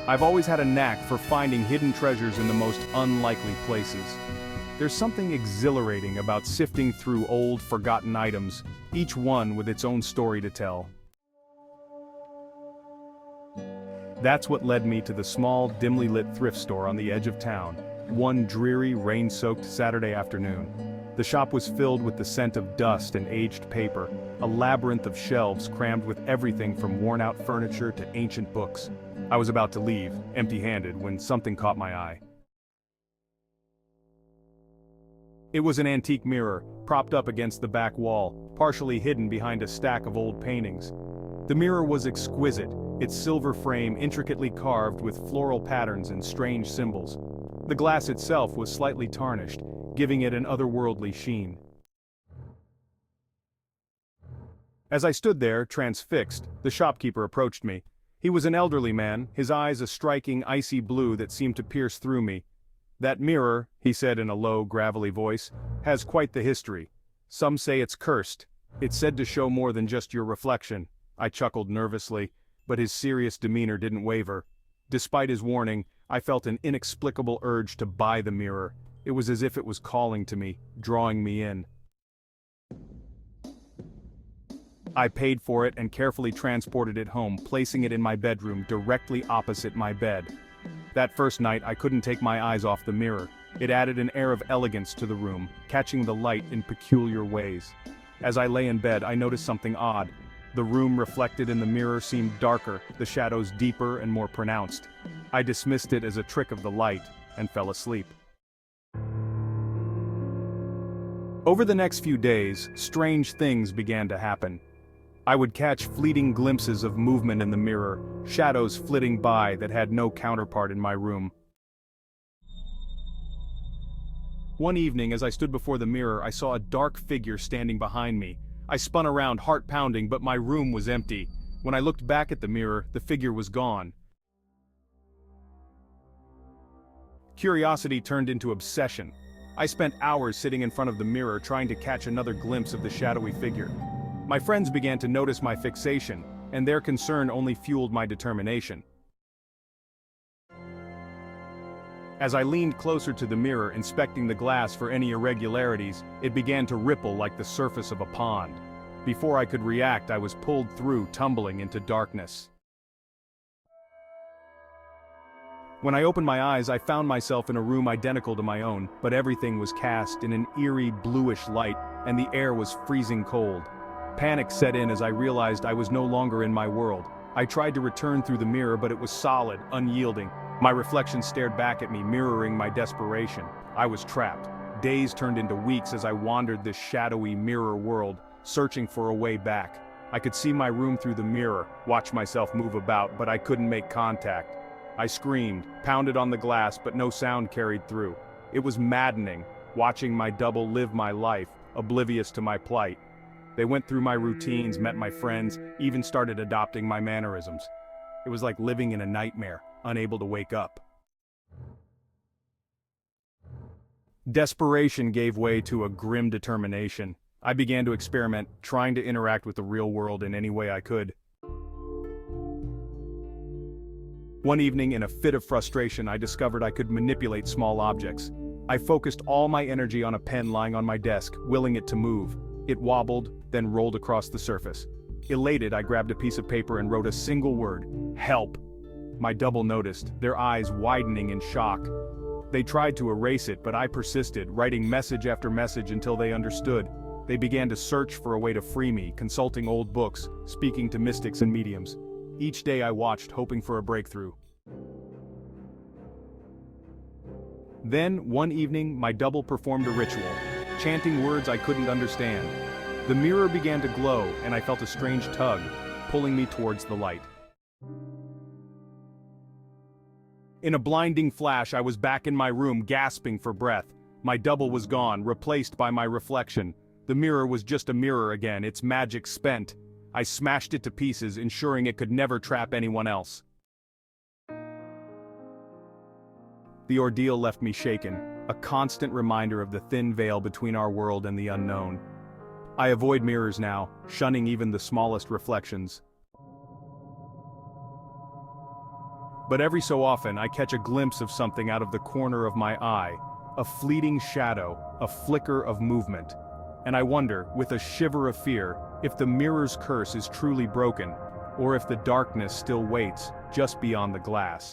I've always had a knack for finding hidden treasures in the most unlikely places. There's something exhilarating about sifting through old, forgotten items, each one with its own story to tell. That's what led me to the small, dimly lit thrift store on the edge of town, one dreary, rain-soaked Saturday afternoon. The shop was filled with the scent of dust and aged paper, a labyrinth of shelves crammed with everything from worn-out furniture to ancient books. I was about to leave, empty-handed, when something caught my eye. It was an antique mirror, propped up against the back wall, partially hidden behind a stack of old paintings. The mirror was exquisite, its silver frame intricately carved with floral patterns and strange symbols. The glass itself was slightly tarnished, giving it an otherworldly sheen. As I stood there, transfixed, the shopkeeper approached me. He was an elderly man, his eyes a striking icy blue that seemed to pierce through me. "That mirror," he said in a low, gravelly voice, "has quite the history. Some say it's cursed. It's said to show more than just your reflection." I chuckled nervously, but his serious demeanor didn't waver. Despite his warning, I felt an inexplicable urge to buy the mirror. It was as if it was calling to me, drawing me in. I paid for it and carefully transported it home, placing it in my bedroom directly opposite my bed. That first night I couldn't take my eyes off the mirror. It added an air of elegance to the room, catching the light in peculiar ways. As I lay in bed, I noticed something odd. The room reflected in the mirror seemed darker, the shadows deeper and more pronounced. I dismissed it as a trick of the light, and fell asleep. Over the next few days, strange things began to happen. I would catch fleeting glimpses of movement in the mirror, shadows flitting by that had no counterpart in my room. One evening, as I stood before the mirror, I saw a dark figure standing behind me. I spun around, heart pounding, but my room was empty. When I looked back at the mirror, the figure was gone. Curiosity turned into obsession. I spent hours sitting in front of the mirror trying to catch another glimpse of the shadowy figure. My friends began to notice my fixation, and their concern only fueled my determination. As I leaned closer to the mirror, inspecting the glass for any irregularities, it began to ripple like the surface of a pond. Before I could react, I was pulled through, tumbling into darkness. When I opened my eyes, I found myself in a room identical to my own, but everything was cast in an eerie bluish light, and the air was freezing cold. Panic set in as I realized I was no longer in my world. I tried to return through the mirror, but it was solid, unyielding. My reflection stared back at me, mirroring my desperation. I was trapped. Days turned into weeks as I wandered this shadowy mirror world, searching for a way back. I could see my room through the mirror, watch myself move about, but I couldn't make contact. I screamed, pounded on the glass, but no sound carried through. It was maddening, watching my double live my life, oblivious to my plight. They went through my routines, met my friends, even started adopting my mannerisms. It was like living in a nightmare, unable to wake up. Desperation gave way to a grim determination. I began to experiment, trying to interact with the real world in any way I could. One evening, in a fit of frustration, I discovered I could manipulate small objects. I focused all my energy on a pen lying on my desk, willing it to move. It wobbled, then rolled across the surface. Elated, I grabbed a piece of paper and wrote a single word: help. My double noticed, their eyes widening in shock. They tried to erase it, but I persisted, writing message after message until they understood. They began to search for a way to free me, consulting old books, speaking to mystics and mediums. Each day I watched, hoping for a breakthrough. Then, one evening, my double performed a ritual, chanting words I couldn't understand. The mirror began to glow, and I felt a strange tug, pulling me towards the light. In a blinding flash, I was back in my room, gasping for breath. My double was gone, replaced by my reflection. The mirror was just a mirror again, its magic spent. I smashed it to pieces, ensuring it could never trap anyone else. The ordeal left me shaken, a constant reminder of the thin veil between our world and the unknown. I avoid mirrors now, shunning even the smallest reflections. But every so often I catch a glimpse of something out of the corner of my eye, a fleeting shadow, a flicker of movement. And I wonder, with a shiver of fear, if the mirror's curse is truly broken, or if the darkness still waits, just beyond the glass.